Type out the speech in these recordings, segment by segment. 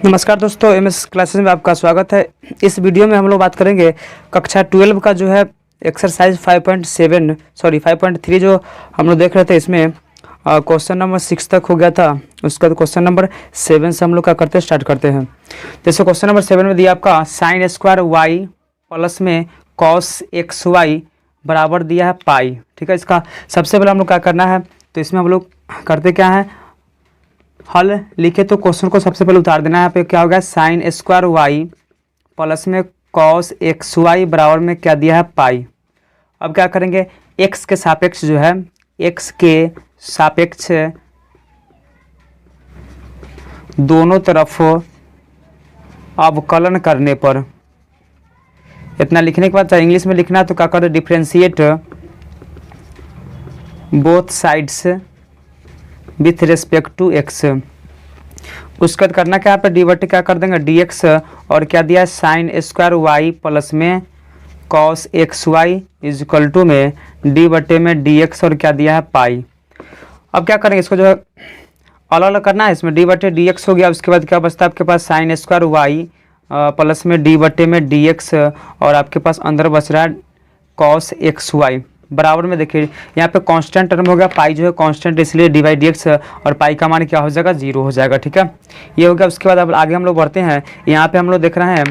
नमस्कार दोस्तों, MS classes में आपका स्वागत है। इस वीडियो में हम लोग बात करेंगे कक्षा 12 का जो है एक्सरसाइज 5.3 जो हम लोग देख रहे थे। इसमें क्वेश्चन नंबर 6 तक हो गया था। उसके बाद क्वेश्चन नंबर 7 से हम लोग क्या करते स्टार्ट करते हैं। जैसे क्वेश्चन नंबर 7 में दिया आपका साइन स्क्वायर वाई प्लस में कॉस एक्स वाई बराबर दिया है पाई। ठीक है, इसका सबसे पहले हम लोग क्या करना है, तो इसमें हम लोग करते क्या है, हल लिखे तो क्वेश्चन को सबसे पहले उतार देना है। यहाँ पे क्या होगा, साइन स्क्वायर वाई प्लस में कॉस एक्स वाई बराबर में क्या दिया है पाई। अब क्या करेंगे, एक्स के सापेक्ष जो है, एक्स के सापेक्ष दोनों तरफ अवकलन करने पर, इतना लिखने के बाद चाहे इंग्लिश में लिखना है तो क्या करें, differentiate both sides with respect to X. उसके बाद करना क्या है, पे डिवर्ट क्या कर देंगे डी एक्स, और क्या दिया है साइन स्क्वायर वाई प्लस में cos X Y is equal to में डी बटे में डी एक्स, और क्या दिया है पाई। अब क्या करेंगे, इसको जो है अलग अलग करना है। इसमें डी बटे डी एक्स हो गया। उसके बाद क्या बचता है आपके पास, साइन स्क्वायर वाई प्लस में डी बटे में डी एक्स, और आपके पास अंदर बच रहा है कॉस एक्स वाई बराबर में। देखिए यहाँ पे कांस्टेंट टर्म हो गया, पाई जो है कांस्टेंट, इसलिए डी बाई डी एक्स, और पाई का मान क्या हो जाएगा, 0 हो जाएगा। ठीक है, ये हो गया। उसके बाद अब आगे हम लोग बढ़ते हैं। यहाँ पे हम लोग देख रहे हैं,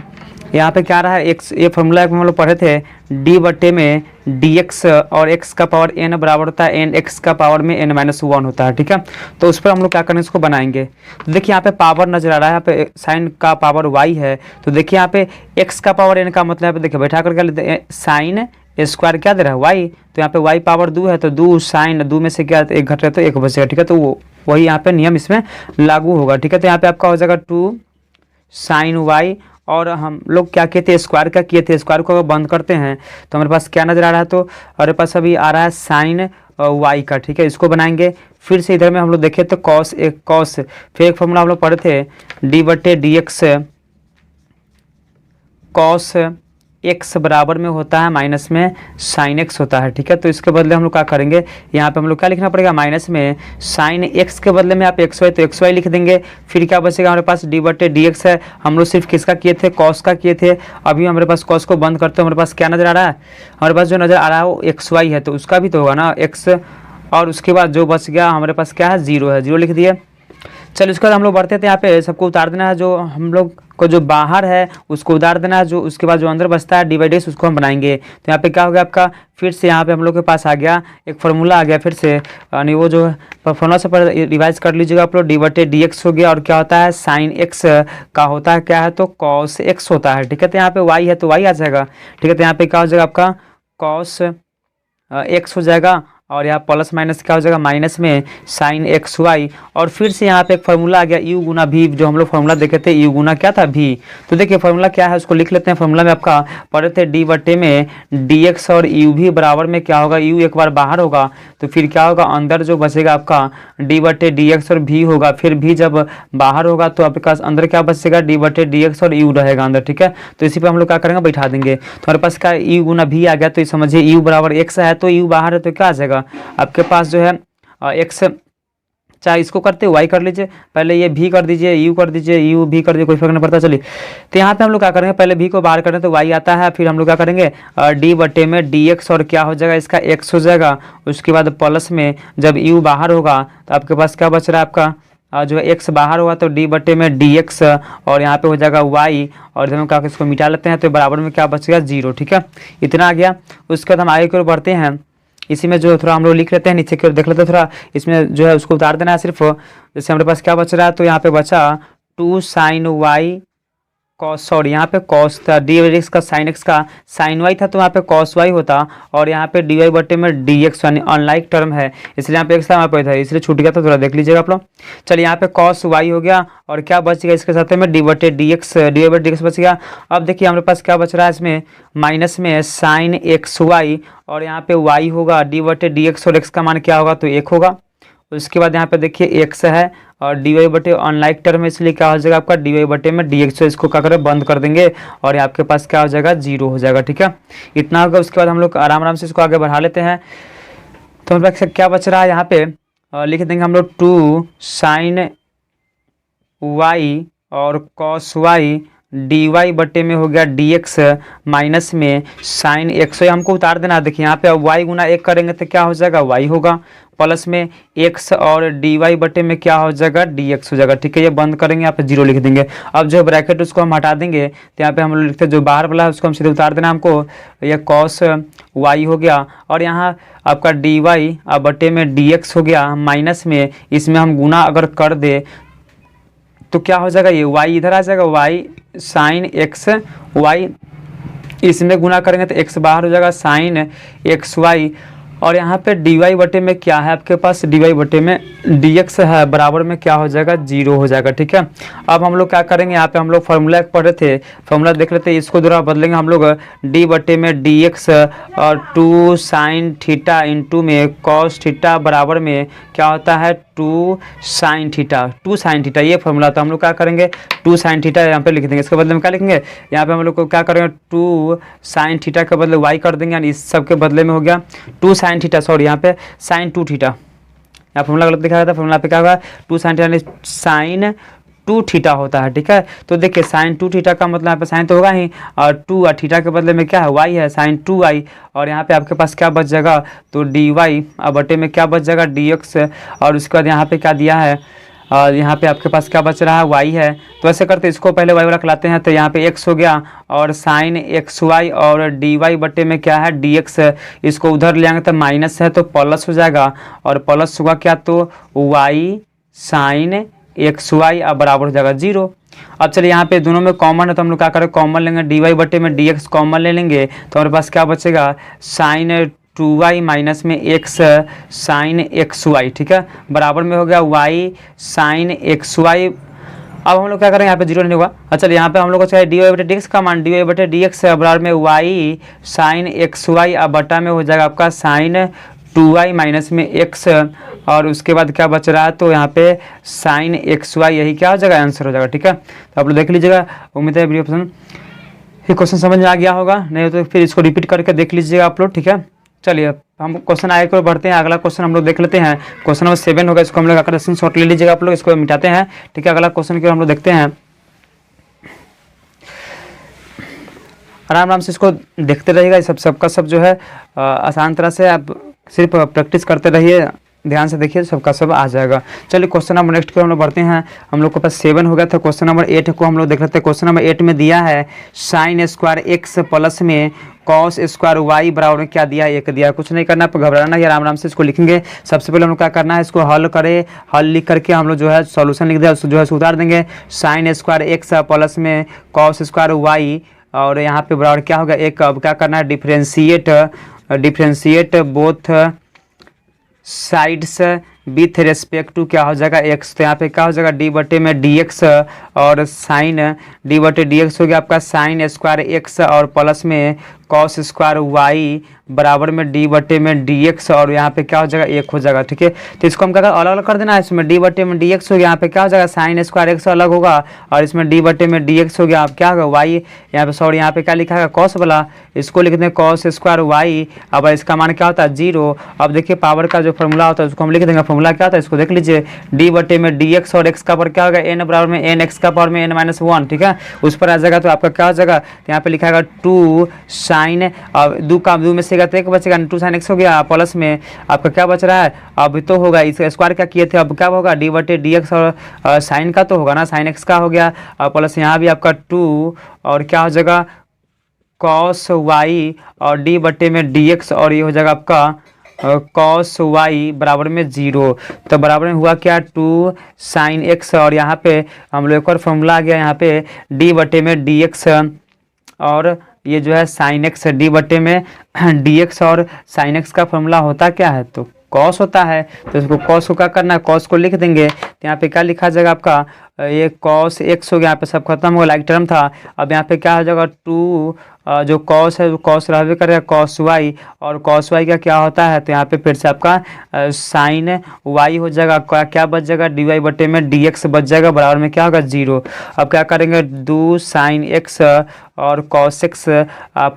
यहाँ पे क्या रहा है, एक्स, ये फॉर्मूला हम लोग पढ़े थे, डी बटे में डी एक्स, और एक्स का पावर एन बराबर होता है एन, एक्स का पावर में एन माइनस 1 होता है। ठीक है, तो उस पर हम लोग क्या करेंगे, इसको बनाएंगे। तो देखिए यहाँ पे पावर नजर आ रहा है, यहाँ पे साइन का पावर वाई है, तो देखिए यहाँ पे एक्स का पावर एन का मतलब यहाँ पे देखिए बैठा करके साइन स्क्वायर क्या दे रहा है वाई, तो यहाँ पे वाई पावर 2 है, तो 2 साइन 2 में से क्या एक घट रहे तो एक बचेगा। ठीक है, तो वही यहाँ पे नियम इसमें लागू होगा। ठीक है, तो यहाँ पे आपका हो जाएगा 2 साइन वाई, और हम लोग क्या किए थे, स्क्वायर का किए थे। स्क्वायर को अगर बंद करते हैं तो हमारे पास क्या नजर आ रहा है, तो हमारे पास अभी आ रहा है साइन वाई का। ठीक है, इसको बनाएंगे। फिर से इधर में हम लोग देखे तो कॉस फिर एक फॉर्मूला हम लोग पढ़े थे, डी बटे डी एक्स कॉस एक्स बराबर में होता है माइनस में साइन एक्स होता है। ठीक है, तो इसके बदले हम लोग क्या करेंगे, यहाँ पे हम लोग क्या लिखना पड़ेगा, माइनस में साइन एक्स के बदले में आप एक्स वाई, तो एक्स वाई लिख देंगे। फिर क्या बचेगा हमारे पास, डी बटे डी एक्स है। हम लोग सिर्फ किसका किए थे, कॉस का किए थे। अभी हमारे पास कॉस को बंद करते हैं, हमारे पास क्या नजर आ रहा है, हमारे पास जो नजर आ रहा है वो एक्स वाई है, तो उसका भी तो होगा ना एक्स, और उसके बाद जो बच गया हमारे पास क्या है, 0 है, 0 लिख दिए। चलो इसके बाद हम लोग बढ़ते थे, यहाँ पे सबको उतार देना है, जो हम लोग को जो बाहर है उसको उतार देना है, जो उसके बाद जो अंदर बचता है डिवाइडेड उसको हम बनाएंगे। तो यहाँ पे क्या हो गया आपका, फिर से यहाँ पे हम लोग के पास आ गया एक फार्मूला आ गया, फिर से यानी वो जो फार्मूला से पर रिवाइज कर लीजिएगा आप लोग। डी बटे डी एक्स हो गया, और क्या होता है साइन एक्स का होता है क्या है, तो कॉस एक्स होता है। ठीक है, तो यहाँ पे वाई है तो वाई आ जाएगा। ठीक है, तो यहाँ पे क्या हो जाएगा आपका कॉस एक्स हो जाएगा, और यहाँ प्लस माइनस क्या हो जाएगा, माइनस में साइन एक्स वाई, और फिर से यहाँ पे एक फार्मूला आ गया यू गुना भी, जो हम लोग फार्मूला देखे थे यू गुना क्या था भी। तो देखिए फार्मूला क्या है उसको लिख लेते हैं। फार्मूला में आपका पढ़े थे डी बटे में डी एक्स, और यू भी बराबर में क्या होगा, यू एक बार बाहर होगा तो फिर क्या होगा, अंदर जो बचेगा आपका डी बटे डी एक्स और भी होगा, फिर भी जब बाहर होगा तो आपके पास अंदर क्या बचेगा, डी बटे डी एक्स और यू रहेगा अंदर। ठीक है, तो इसी पे हम लोग क्या करेंगे, बैठा देंगे। तो हमारे पास क्या यू गुना भी आ गया, तो समझिए यू बराबर एक्स है, तो यू बाहर है तो क्या आ जाएगा आपके पास जो है एक्स, चाहे इसको करते वाई कर लीजिए, पहले ये भी कर दीजिए, यू कर दीजिए, यू भी कर दीजिए, कोई फर्क नहीं पड़ता। चलिए तो यहाँ पे हम लोग क्या करेंगे, पहले भी को बाहर करें तो वाई आता है, फिर हम लोग क्या करेंगे डी बटे में डी एक्स, और क्या हो जाएगा इसका एक्स हो जाएगा। उसके बाद प्लस में जब यू बाहर होगा तो आपके पास क्या बच रहा है आपका जो है एक्स बाहर होगा, तो डी बटे में डी एक्स, और यहाँ पे हो जाएगा वाई, और जब हम क्या इसको मिटा लेते हैं तो बराबर में क्या बचेगा 0। ठीक है, इतना आ गया। उसके बाद हम आगे की ओर बढ़ते हैं। इसी में जो थोड़ा हम लोग लिख लेते हैं, नीचे की ओर देख लेते हैं थोड़ा, इसमें जो है उसको उतार देना है सिर्फ। जैसे हमारे पास क्या बच रहा है, तो यहाँ पे बचा 2 साइन वाई कॉस, सॉरी यहाँ पे कॉस था, डी एक्स का साइन एक्स का साइन वाई था, तो यहाँ पे कॉस वाई होता, और यहाँ पे डी वाई बटे में डी एक्स, यानी अनलाइक टर्म है इसलिए यहाँ पे एक्स था, यहाँ पे था इसलिए छूट गया था, थोड़ा देख लीजिएगा आप लोग। चलिए यहाँ पे कॉस वाई हो गया, और क्या बच गया इसके साथ में डी बटे डी एक्स, डी वाई बटे डी एक्स बच गया। अब देखिए हमारे पास क्या बच रहा है इसमें, माइनस में साइन एक्स वाई, और यहाँ पे वाई होगा डी बटे डी एक्स, और एक्स का मान क्या होगा, तो 1 होगा। उसके बाद यहाँ पे देखिए एक्स है, और डी वाई बटे अनलाइक टर्म है इसलिए क्या हो जाएगा आपका डी वाई बटे में डी एक्स, इसको क्या करें बंद कर देंगे, और आपके पास क्या हो जाएगा 0 हो जाएगा। ठीक है, इतना होगा। उसके बाद हम लोग आराम आराम से इसको आगे बढ़ा लेते हैं। तो हमारे पास क्या बच रहा है, यहाँ पे लिख देंगे हम लोग 2 साइन वाई और कॉस वाई डी वाई बटे में हो गया डी एक्स माइनस में साइन एक्स हमको उतार देना। देखिए यहाँ पे अब वाई गुना एक करेंगे तो क्या हो जाएगा, वाई होगा, प्लस में एक्स और डी वाई बटे में क्या हो जाएगा, डी एक्स हो जाएगा। ठीक है, ये बंद करेंगे, यहाँ पे जीरो लिख देंगे। अब जो ब्रैकेट उसको हम हटा देंगे तो यहाँ पे हम लोग लिखते हैं जो बाहर वाला है उसको हम सीधे उतार देना हमको, ये कॉस वाई हो गया और यहाँ आपका डी वाई बटे में डी एक्स हो गया माइनस में, इसमें हम गुना अगर कर दे तो क्या हो जाएगा, ये y इधर आ जाएगा, y साइन एक्स वाई, इसमें गुना करेंगे तो x बाहर हो जाएगा साइन एक्स वाई। और यहाँ पे डी वाई बटे में क्या है आपके पास, डी वाई बटे में डी एक्स है, बराबर में क्या हो जाएगा, जीरो हो जाएगा। ठीक है, अब हम लोग क्या करेंगे, यहाँ पे हम लोग फार्मूला पढ़ रहे थे, फार्मूला देख लेते हैं, इसको दोबारा बदलेंगे हम लोग, डी बटे में डी एक्स और टू साइन थीटा इंटू में कॉस थीटा बराबर में क्या होता है, टू साइन थीटा, ये फॉर्मूला। तो हम लोग क्या करेंगे, टू साइन थीटा यहाँ पे लिख देंगे, इसके बदले में क्या लिखेंगे, यहाँ पे हम लोग को क्या करेंगे, टू साइन थीटा के बदले वाई कर देंगे, यानी इस सब के बदले में हो गया टू साइन थीटा, सॉरी यहाँ पे साइन टू थीटा, यहाँ फॉर्मूला गलत दिखाया था, फॉर्मूला पे क्या होगा, two sine theta sine two theta होता है। ठीक है, तो देखिए साइन टू थीटा का मतलब यहाँ पे साइन तो होगा ही, और टू और थीटा के बदले में क्या है, वाई है, साइन टू वाई, और यहाँ पे आपके पास क्या बच जाएगा, तो डी वाई बटे में क्या बच जाएगा, डी एक्स, और उसके बाद यहाँ पे क्या दिया है, और यहाँ पे आपके पास क्या बच रहा है, वाई है। तो ऐसे करते इसको पहले वाई वाला खिलाते हैं, तो यहाँ पे एक्स हो गया और साइन एक्स वाई और डी वाई बटे में क्या है, डी एक्स, इसको उधर ले आएंगे तो माइनस है तो प्लस हो जाएगा, और प्लस होगा क्या, तो वाई साइन एक्स वाई बराबर हो जाएगा जीरो। अब चलिए यहाँ पे दोनों में कॉमन है तो हम लोग क्या करें, कॉमन लेंगे, डी वाई बटे में डी एक्स कॉमन ले लेंगे तो हमारे पास क्या बचेगा, साइन टू वाई माइनस में एक्स साइन एक्स वाई। ठीक है, बराबर में हो गया वाई साइन एक्स वाई। अब हम लोग क्या करें, यहाँ पे जीरो नहीं होगा। अच्छा, यहाँ पे हम लोग को चाहिए डी वाई बटे डी एक्स का मान, डी वाई बटे डी एक्स बराबर में वाई साइन एक्स वाई, अब बटा में हो जाएगा आपका साइन टू वाई माइनस में एक्स, और उसके बाद क्या बच रहा है, तो यहाँ पे साइन एक्स वाई, यही क्या हो जाएगा, आंसर हो जाएगा। ठीक है, तो आप लोग देख लीजिएगा, उम्मीद है वीडियो पसंद, ये क्वेश्चन समझ में आ गया होगा, नहीं तो फिर इसको रिपीट करके देख लीजिएगा आप लोग। ठीक है, चलिए हम क्वेश्चन आगे को बढ़ते हैं, अगला क्वेश्चन हम लोग देख लेते हैं, क्वेश्चन नंबर 7 होगा, इसको हम लोग आकर शॉर्ट ले लीजिएगा आप लोग, इसको मिटाते हैं। ठीक है, अगला क्वेश्चन की हम लोग देखते हैं, आराम आराम से इसको देखते रहिएगा, सबका सब जो है आसान तरह से आप सिर्फ प्रैक्टिस करते रहिए, ध्यान से देखिए, सबका सब आ जाएगा। चलिए क्वेश्चन नंबर नेक्स्ट की हम लोग बढ़ते हैं, हम लोग के पास 7 हो गया था, क्वेश्चन नंबर 8 को हम लोग देख लेते हैं। क्वेश्चन नंबर 8 में दिया है साइन स्क्वायर एक्स प्लस में कॉस स्क्वायर वाई बराबर में क्या दिया है, एक दिया, कुछ नहीं करना, घबराना है, आराम आराम से इसको लिखेंगे। सबसे पहले हम लोग क्या करना है, इसको हल करें, हल लिख करके हम लोग जो है सॉल्यूशन लिख दिया, उसको जो है सुधार देंगे, साइन स्क्वायर एक्स प्लस में कॉस स्क्वायर वाई, और यहाँ पे बराबर क्या होगा, एक, अब क्या करना है, differentiate both sides with respect to क्या हो जाएगा, एक्स, तो यहाँ पे क्या हो जाएगा, डी बटे में डी एक्स और साइन डी बटे डी एक्स हो गया आपका साइन स्क्वायर एक्स, और प्लस में कॉस स्क्वायर वाई बराबर में डी बटे में डी एक्स, और यहाँ पे क्या हो जाएगा, एक हो जाएगा। ठीक है, तो इसको हम क्या अलग अलग कर देना है, इसमें डी बटे में डी एक्स हो गया, यहाँ पे क्या हो जाएगा, साइन स्क्वायर एक्स अलग होगा, और इसमें डी बटे में डी एक्स हो गया, अब क्या होगा, वाई, यहाँ पे सॉरी यहाँ पे क्या लिखा है, कॉस वाला, इसको लिख दें कॉस स्क्वायर वाई, अब इसका मान क्या होता है, जीरो। अब देखिए पावर का जो फॉर्मूला होता है उसको हम लिख देंगे, फॉर्मूला क्या होता है, इसको देख लीजिए, डी बटे में डी एक्स और एक्स का पावर क्या होगा, एन बराबर में एन एक्स का पावर में एन माइनस वन। ठीक है, उस पर आ जाएगा तो आपका क्या हो जाएगा, यहाँ पे लिखा है टू साइन, अब दो में से एक बचेगा, टू साइन एक्स हो गया, प्लस में आपका क्या बच रहा है, अब तो होगा इसका स्क्वायर क्या किए थे, अब क्या होगा, डी बटे डी एक्स और साइन का तो होगा ना, साइन एक्स का हो गया, और प्लस यहाँ भी आपका टू, और क्या हो जाएगा, कॉस वाई और डी बटे में डी एक्स, और ये हो जाएगा आपका कॉस वाई बराबर में जीरो। तो बराबर में हुआ क्या, टू साइन एक्स, और यहाँ पे हम लोग एक और फॉर्मूला आ गया, यहाँ पे डी बटे में डी एक्स और ये जो है साइन एक्स, डी बटे में डी एक्स और साइन एक्स का फॉर्मूला होता क्या है, तो कॉस होता है, तो इसको कॉस को क्या करना है, कॉस को लिख देंगे, तो यहाँ पे क्या लिखा जाएगा आपका, ये कॉस एक्स हो गया, यहाँ पे सब खत्म हो गया, लाइक टर्म था, अब यहाँ पे क्या हो जाएगा, टू जो कॉस है वो कॉस रहबे करेगा, कॉस वाई, और कॉस वाई का क्या होता है, तो यहाँ पे फिर से आपका साइन वाई हो जाएगा, क्या बच जाएगा, डी वाई बटे में डी एक्स बच जाएगा, बराबर में क्या होगा, जीरो। अब क्या करेंगे, दो साइन एक्स और कॉस एक्स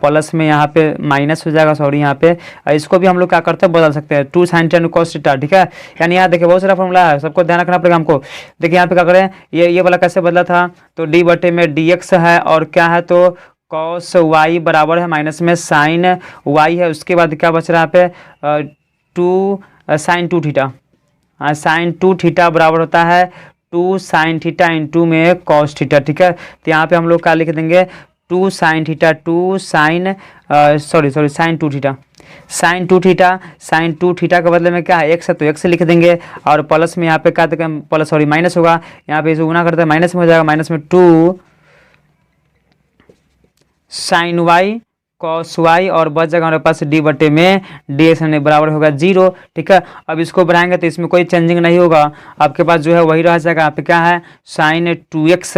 प्लस में यहाँ पे माइनस हो जाएगा, सॉरी यहाँ पे, इसको भी हम लोग क्या करते हैं, बदल सकते हैं, two sine ten cos theta. ठीक है, यानी यहाँ देखिए बहुत सारा फॉर्मूला है, सबको ध्यान रखना पड़ेगा हमको। देखिए यहाँ पे क्या करें, ये वाला कैसे बदला था, तो डी बटे में डी एक्स है और क्या है तो कॉस वाई बराबर है माइनस में साइन वाई है। उसके बाद क्या बच रहा है यहाँ पे two sine two theta, sine two theta बराबर होता है टू साइन थीटा इंटू में कॉस थीटा, ठीक है। तो यहाँ पे हम लोग क्या लिख देंगे, two sine theta, two sine sorry sine two theta, sine two theta, sine two theta के बदले में क्या है एक्स है तो एक्स लिख देंगे और प्लस में यहाँ पे क्या देखें प्लस सॉरी माइनस होगा, यहाँ पे इसे गुना करते हैं माइनस में हो जाएगा, माइनस में two sine Y cos Y और बच जाएगा हमारे पास डी बटे में डी एक्स बराबर होगा 0, ठीक है। अब इसको बढ़ाएंगे तो इसमें कोई चेंजिंग नहीं होगा, आपके पास जो है वही रह जाएगा। यहाँ पे क्या है साइन टू एक्स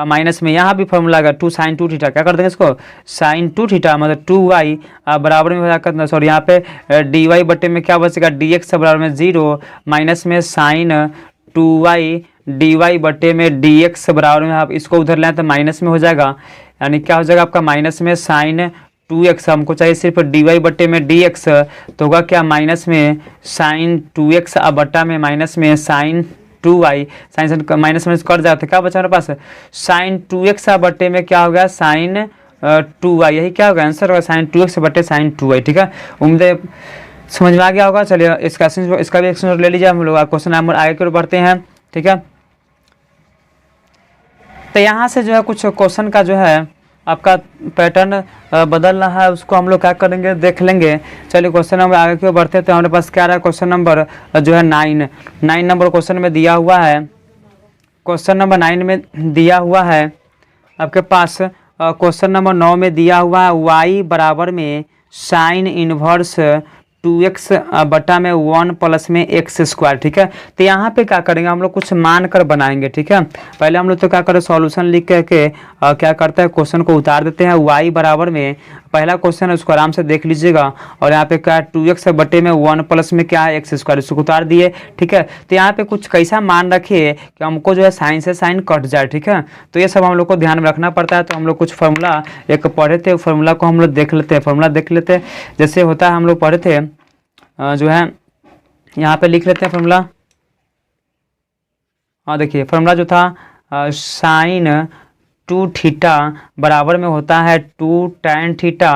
माइनस में यहाँ भी फॉर्मूला आएगा टू साइन टू थीटा, क्या कर देंगे इसको साइन टू थीटा मतलब टू वाई बराबर में हो जाएगा सॉरी यहाँ पे डी वाई बटे में क्या बचेगा डी एक्स बराबर में 0 माइनस में sine two Y D Y बटे में डी एक्स बराबर में, आप इसको उधर लें तो माइनस में हो जाएगा, यानी क्या हो जाएगा आपका माइनस में साइन टू एक्स, हमको चाहिए सिर्फ डी वाई बटे में डी एक्स, तो होगा क्या माइनस में साइन टू एक्स बटा में माइनस में sine two Y, sine minus में कट जाता है, क्या बचा हमारे पास साइन टू एक्स बटे में क्या हो गया साइन टू वाई, यही क्या होगा आंसर होगा साइन टू एक्स बटे साइन टू वाई, ठीक है। उम्मीद समझ में आ गया होगा। चलिए इसका भी एक्शन ले लीजिए, हम लोग क्वेश्चन नंबर आगे की ओर बढ़ते हैं, ठीक है। तो यहाँ से जो है कुछ क्वेश्चन का जो है आपका पैटर्न बदल रहा है, उसको हम लोग क्या करेंगे देख लेंगे। चलिए क्वेश्चन नंबर आगे की ओर बढ़ते हैं। तो हमारे पास क्या रहा है क्वेश्चन नंबर जो है 9 नंबर क्वेश्चन में दिया हुआ है, क्वेश्चन नंबर 9 में दिया हुआ है आपके पास क्वेश्चन नंबर 9 में दिया हुआ है y बराबर में साइन इनवर्स 2x बटा में 1 प्लस में एक्स स्क्वायर, ठीक है। तो यहाँ पे क्या करेंगे हम लोग कुछ मान कर बनाएंगे, ठीक है। पहले हम लोग तो क्या करें सॉल्यूशन लिख करके क्या करते हैं क्वेश्चन को उतार देते हैं। y बराबर में पहला क्वेश्चन है उसको आराम से देख लीजिएगा और यहाँ पे क्या 2x बटे में 1 प्लस में क्या है एक्स स्क्वायर, इसको उतार दिए, ठीक है। तो यहाँ पे कुछ कैसा मान रखिए कि हमको जो है साइन से साइन कट जाए, ठीक है। तो ये सब हम लोग को ध्यान में रखना पड़ता है। तो हम लोग कुछ फार्मूला एक पढ़े थे, फार्मूला को हम लोग देख लेते हैं, फार्मूला देख लेते हैं। जैसे होता है हम लोग पढ़े थे जो है यहाँ पे लिख लेते हैं फार्मूला। हाँ देखिए फार्मूला जो था साइन टू थीटा बराबर में होता है टू टैन थीटा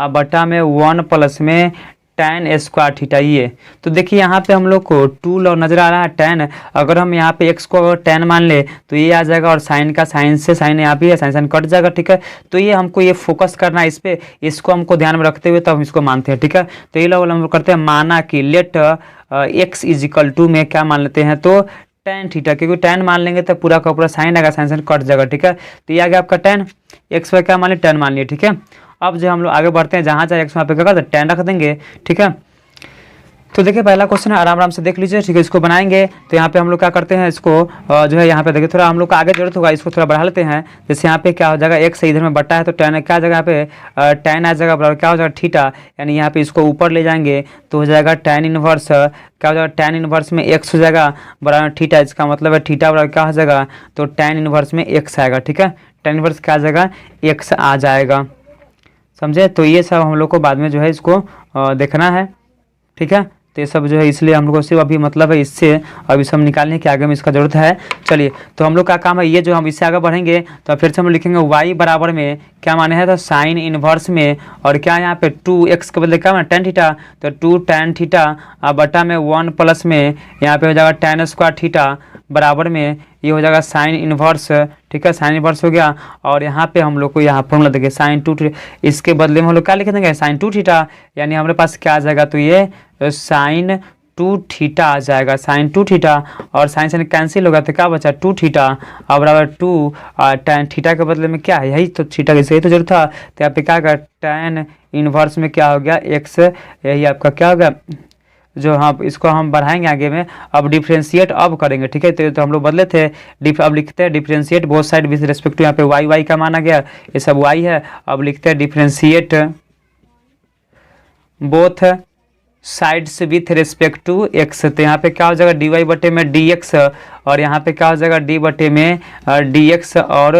बटा में 1 प्लस में टैन स्क्वायर थीटा। ये तो देखिए यहाँ पे हम लोग को 2 लॉ नजर आ रहा है टैन, अगर हम यहाँ पे x को अगर टैन मान ले तो ये आ जाएगा और साइन का साइन से साइन यहाँ भी है, साइन साइन कट जाएगा, ठीक है। तो ये हमको ये फोकस करना है इस पे, इसको हमको ध्यान में रखते हुए तब हम इसको मानते हैं, ठीक है। तो ये लॉ हम लोग करते हैं माना कि लेट x इजिकल टू में क्या मान लेते हैं तो टैन थीटा, क्योंकि टैन मान लेंगे तो पूरा का पूरा साइन आएगा, साइन साइन कट जाएगा, ठीक है। तो ये आ गया आपका टैन, एक्स पर क्या मान लिया टैन मान लिया, ठीक है। अब जो हम लोग आगे बढ़ते हैं जहाँ चाहे एक्स वहाँ पे क्या करते हैं टैन रख देंगे, ठीक है। तो देखिए पहला क्वेश्चन है आराम आराम से देख लीजिए, ठीक है। इसको बनाएंगे तो यहाँ पे हम लोग क्या करते हैं इसको जो है यहाँ पे देखिए थोड़ा हम लोग को आगे जरूरत होगा, इसको थोड़ा बढ़ा लेते हैं। जैसे यहाँ पे क्या हो जाएगा एक्स इधर में बटा है तो टैन क्या जगह पे टैन आ जाएगा बराबर क्या हो जाएगा थीटा, यानी यहाँ पे इसको ऊपर ले जाएंगे तो हो जाएगा टैन इनवर्स क्या हो जाएगा टैन इनवर्स में एक्स हो जाएगा बराबर थीटा, इसका मतलब है थीटा बराबर क्या हो जाएगा तो टैन इनवर्स में एक्स आएगा, ठीक है। टैन इनवर्स क्या आ जाएगा एक्स आ जाएगा, समझे। तो ये सब हम लोग को बाद में जो है इसको देखना है, ठीक है। तो ये सब जो है इसलिए हम लोग को सिर्फ अभी मतलब है इससे अभी सब निकालने के आगे में इसका जरूरत है। चलिए तो हम लोग का काम है ये जो हम इससे आगे बढ़ेंगे तो फिर से हम लिखेंगे y बराबर में क्या माने है तो साइन इनवर्स में और क्या यहाँ पे 2x के बदले क्या माने टैन थीटा, तो 2 टैन थीटा बटा में 1 प्लस में यहाँ पे हो जाएगा टैन स्क्वायर थीटा बराबर में ये हो जाएगा साइन इनवर्स, ठीक है। साइन इनवर्स हो गया और यहाँ पे हम लोग को यहाँ फॉर्मूला देखिए साइन टू, इसके बदले में हम लोग क्या लिख देंगे साइन टू थीटा, यानी हमारे पास क्या आ जाएगा तो ये साइन टू थीटा आ जाएगा, साइन टू थीटा और साइन साइन कैंसिल होगा तो क्या बचा 2 थीटा और बराबर 2 टैन थीटा के बदले में क्या है यही तो थीटा की सही तो जरूरत था। तो यहाँ पे क्या होगा टैन इनवर्स में क्या हो गया एक्स, यही आपका क्या होगा जो हाँ इसको हम बढ़ाएंगे आगे में। अब डिफ्रेंशिएट अब करेंगे, ठीक है। तो हम लोग बदले थे अब लिखते हैं differentiate both side with respect to, यहाँ पे वाई वाई का माना गया ये सब वाई है। अब लिखते हैं differentiate both sides with respect to X, तो यहाँ पे क्या हो जाएगा डी वाई बटे में डी एक्स और यहाँ पे क्या हो जाएगा डी बटे में डी एक्स और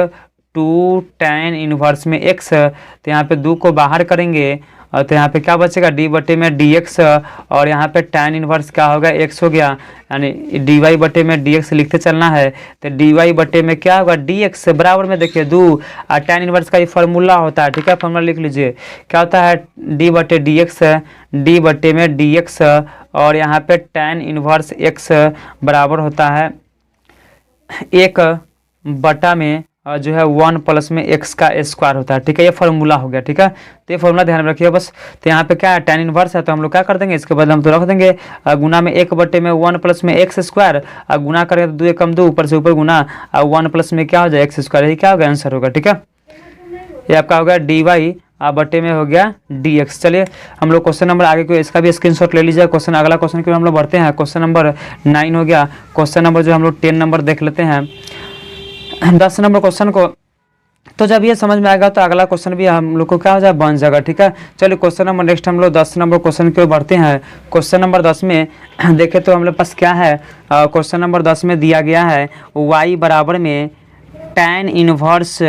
2 टैन इनवर्स में एक्स। तो यहाँ पे 2 को बाहर करेंगे तो यहाँ पे क्या बचेगा डी बटे में डी एक्स, और यहाँ पे tan इनवर्स क्या होगा एक्स हो गया, यानी डी वाई बटे में डी एक्स लिखते चलना है। तो डी वाई बटे में क्या होगा डी एक्स बराबर में देखिए 2, और tan इनवर्स का ये फार्मूला होता है, ठीक है। फार्मूला लिख लीजिए, क्या होता है डी बटे डी एक्स, डी बटे में डी एक्स, और यहाँ पे tan इनवर्स एक्स बराबर होता है 1 बटा में जो है 1 प्लस में x का स्क्वायर होता है, ठीक है। ये फार्मूला हो गया, ठीक है। तो ये फार्मूला ध्यान में रखिए बस। तो यहाँ पे क्या है tan इनवर्स है, तो हम लोग क्या कर देंगे इसके बदले हम तो रख देंगे गुना में 1 बटे में 1 प्लस में x स्क्वायर, और गुना करेंगे तो 2 एकम 2, ऊपर से ऊपर गुना, और 1 प्लस में क्या हो जाए x स्क्वायर, यही क्या होगा आंसर होगा, ठीक है। ये आपका हो गया डी वाई बटे में हो गया डी एक्स। चलिए हम लोग क्वेश्चन नंबर आगे को इसका भी स्क्रीनशॉट ले लीजिए। क्वेश्चन अगला क्वेश्चन के हम लोग बढ़ते हैं, क्वेश्चन नंबर 9 हो गया। क्वेश्चन नंबर जो हम लोग 10 नंबर देख लेते हैं 10 नंबर क्वेश्चन को। तो जब ये समझ में आएगा तो अगला क्वेश्चन भी हम लोग को क्या हो जाए बन जाएगा, ठीक है। चलिए क्वेश्चन नंबर नेक्स्ट हम लोग 10 नंबर क्वेश्चन की ओर बढ़ते हैं। क्वेश्चन नंबर 10 में देखें तो हम लोग पास क्या है, क्वेश्चन नंबर 10 में दिया गया है y बराबर में tan इनवर्स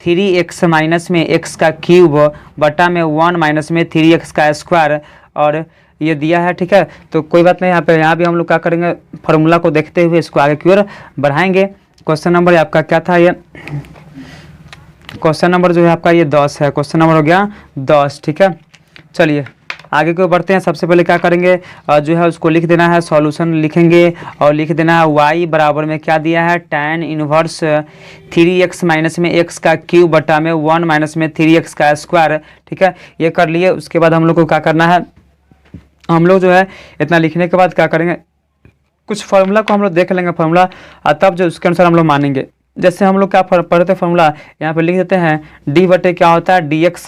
3x माइनस में x का क्यूब बटा में 1 माइनस में 3x का स्क्वायर, और ये दिया है, ठीक है। तो कोई बात नहीं, यहाँ भी हम लोग क्या करेंगे फार्मूला को देखते हुए इसको आगे की ओर बढ़ाएंगे। क्वेश्चन नंबर आपका क्या था, ये क्वेश्चन नंबर जो है आपका ये 10 है, क्वेश्चन नंबर हो गया 10, ठीक है। चलिए आगे को बढ़ते हैं। सबसे पहले क्या करेंगे जो है उसको लिख देना है, सॉल्यूशन लिखेंगे और लिख देना है y बराबर में क्या दिया है tan इनवर्स 3x माइनस में x का क्यूब बटा में 1 माइनस में 3x का स्क्वायर, ठीक है। ये कर लिए। उसके बाद हम लोग को क्या करना है, हम लोग जो है इतना लिखने के बाद क्या करेंगे कुछ फार्मूला को हम लोग देख लेंगे फार्मूला, तब जो उसके अनुसार हम लोग मानेंगे। जैसे हम लोग क्या पढ़ते फार्मूला यहाँ पे लिख देते हैं डी बटे क्या होता है D x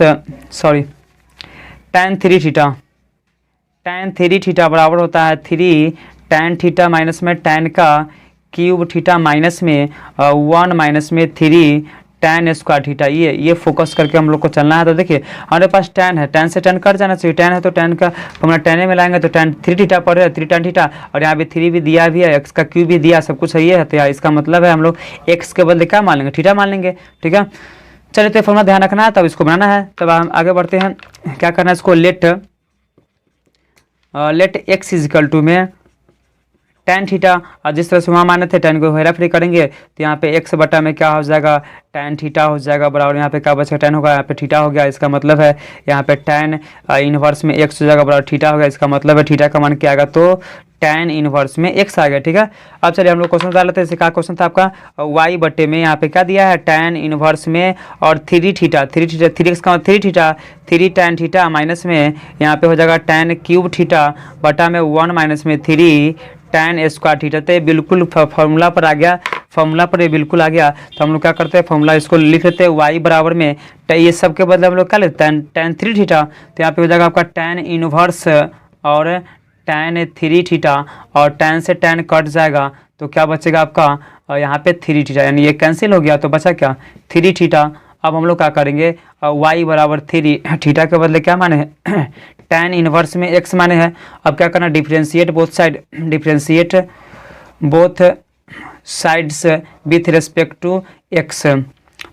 sorry tan 3 theta, tan 3 theta बराबर होता है 3 tan थीटा माइनस में tan का क्यूब थीटा माइनस में 1 माइनस में 3 tan स्क्वायर थीटा। ये फोकस करके हम लोग को चलना है। तो देखिए हमारे पास tan है, tan से tan कट जाना चाहिए, tan है तो tan का हम tan में लाएंगे तो tan 3 थीटा पड़ेगा 3 tan थीटा, और यहाँ पे 3 भी दिया भी है, x का क्यूब भी दिया, सब कुछ सही है। तो इसका मतलब है हम लोग x के बदले क्या मान लेंगे थीटा मान लेंगे, ठीक है। चलिए तो फॉर्मूला ध्यान रखना है, तब इसको बनाना है। तब हम आगे बढ़ते हैं, क्या करना है इसको लेट x इजिकल टू में tan थीटा, और जिस तरह से वहाँ माने थे tan को हेरा फेरी करेंगे तो यहाँ पे x बटा में क्या हो जाएगा tan थीटा हो जाएगा बराबर, यहाँ पे क्या बचेगा tan होगा, यहाँ पे थीटा हो गया। इसका मतलब है यहाँ पे tan इनवर्स में x हो जाएगा बराबर थीटा हो गया। इसका मतलब है थीटा का मान क्या आएगा तो tan इनवर्स में x आ गया, ठीक है। अब चलिए हम लोग क्वेश्चन डाल लेते हैं। क्या क्वेश्चन था आपका y बटे में यहाँ पे क्या दिया है tan इनवर्स में और 3 थीटा 3x का 3 थीटा 3 tan थीटा माइनस में यहाँ पे हो जाएगा tan क्यूब थीटा बटा में 1 माइनस में 3 tan स्क्वायर थीटा। तो बिल्कुल फार्मूला पर आ गया, फार्मूला पर ये बिल्कुल आ गया। तो हम लोग क्या करते हैं फार्मूला इसको लिख लेते हैं y बराबर में ये सब के बदले हम लोग क्या लेते हैं tan 3 थीटा। तो यहाँ पे हो जाएगा आपका tan इनवर्स और tan 3 थीटा, और tan से tan कट जाएगा तो क्या बचेगा आपका यहाँ पे 3 थीटा, यानी ये कैंसिल हो गया तो बचा क्या 3 थीटा। अब हम लोग क्या करेंगे y बराबर 3 थीटा के बदले क्या माने हैं tan इनवर्स में x माने हैं। अब क्या करना differentiate both side, differentiate both sides with respect to x।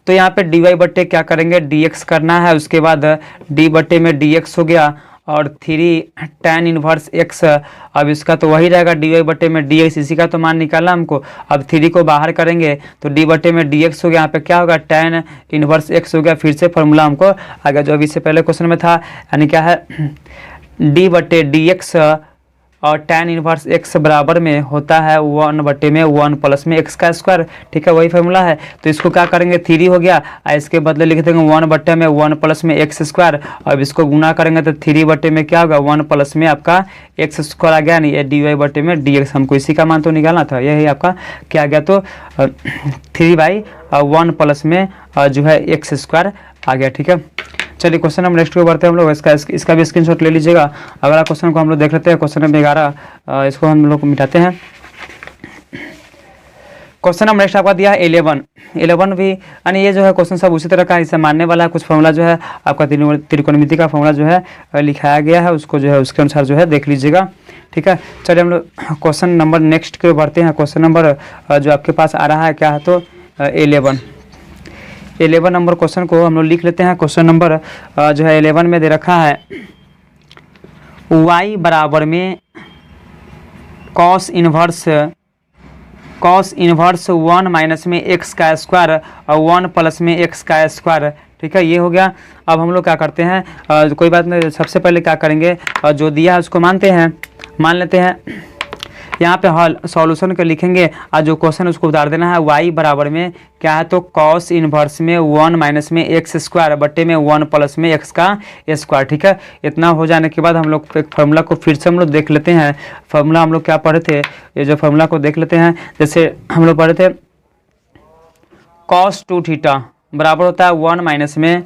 तो यहाँ पे dy बटे क्या करेंगे dx करना है, उसके बाद d बटे में dx हो गया और 3 tan इनवर्स x। अब इसका तो वही रहेगा dy बटे में dx, इसी का तो मान निकालना हमको। अब 3 को बाहर करेंगे तो d बटे में dx हो गया, यहाँ पे क्या होगा tan इनवर्स x हो गया। फिर से फार्मूला हमको आ गया जो अभी से पहले क्वेश्चन में था, यानी क्या है d बटे dx और tan इनवर्स x बराबर में होता है 1 बटे में 1 प्लस में x का स्क्वायर, ठीक है। वही फार्मूला है। तो इसको क्या करेंगे 3 हो गया, इसके बदले लिख देंगे 1 बटे में 1 प्लस में x स्क्वायर। अब इसको गुना करेंगे तो 3 बटे में क्या होगा 1 प्लस में आपका x स्क्वायर आ गया, नहीं ये dy बटे में dx। हमको इसी का मान तो निकालना था, यही आपका क्या आ गया तो 3/1 प्लस में जो है x स्क्वायर आ गया, ठीक है। चलिए क्वेश्चन नंबर नेक्स्ट को बढ़ते हैं हम लोग। इसका भी स्क्रीनशॉट ले लीजिएगा। अगला क्वेश्चन को हम लोग देख लेते हैं, क्वेश्चन नंबर 11 इसको हम लोग मिटाते हैं। क्वेश्चन नंबर नेक्स्ट आपका दिया है 11 भी, यानी ये जो है क्वेश्चन सब उसी तरह का इसे मानने वाला है। कुछ फॉर्मूला जो है आपका त्रिकोणमिति का फॉर्मूला जो है लिखाया गया है, उसको जो है उसके अनुसार जो है देख लीजिएगा, ठीक है। चलिए हम लोग क्वेश्चन नंबर नेक्स्ट को बढ़ते हैं। क्वेश्चन नंबर जो आपके पास आ रहा है क्या है तो 11 नंबर क्वेश्चन को हम लोग लिख लेते हैं। क्वेश्चन नंबर जो है 11 में दे रखा है y बराबर में कॉस इनवर्स 1 माइनस में एक्स का स्क्वायर और 1 प्लस में एक्स का स्क्वायर। ठीक है, ये हो गया। अब हम लोग क्या करते हैं, कोई बात नहीं, सबसे पहले क्या करेंगे, जो दिया है उसको मान लेते हैं। यहाँ पे हल सॉल्यूशन के लिखेंगे और जो क्वेश्चन उसको उतार देना है। y बराबर में क्या है, तो कॉस इनवर्स में 1 माइनस में एक्स स्क्वायर बटे में 1 प्लस में एक्स का स्क्वायर। ठीक है, इतना हो जाने के बाद हम लोग एक फार्मूला को फिर से हम लोग देख लेते हैं। फार्मूला हम लोग क्या पढ़े थे, ये जो फार्मूला को देख लेते हैं। जैसे हम लोग पढ़े थे कॉस 2 थीटा बराबर होता है 1 माइनस में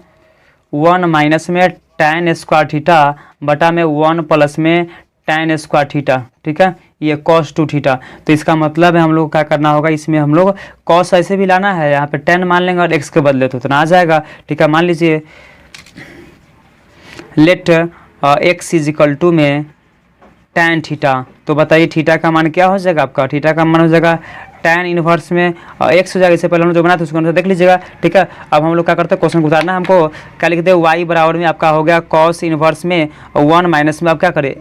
tan स्क्वायर थीटा बटा में 1 प्लस में tan स्क्वायर थीटा। ठीक है, ये cos 2 थीटा। तो इसका मतलब है हम लोग क्या करना होगा, इसमें हम लोग cos ऐसे भी लाना है, यहाँ पे tan मान लेंगे और x के बदले तो इतना आ जाएगा। ठीक है, मान लीजिए let x is equal to में tan थीटा। तो बताइए थीटा का मान क्या हो जाएगा, आपका थीटा का मान हो जाएगा tan इनवर्स में x हो जाएगा। इससे पहले हम लोग जो बना था उसको अनुसार देख लीजिएगा। ठीक है, अब हम लोग क्या करते हैं, क्वेश्चन को उतारना है हमको। क्या लिखते हैं, y बराबर में आपका हो गया cos इनवर्स में 1 माइनस में आप क्या करें,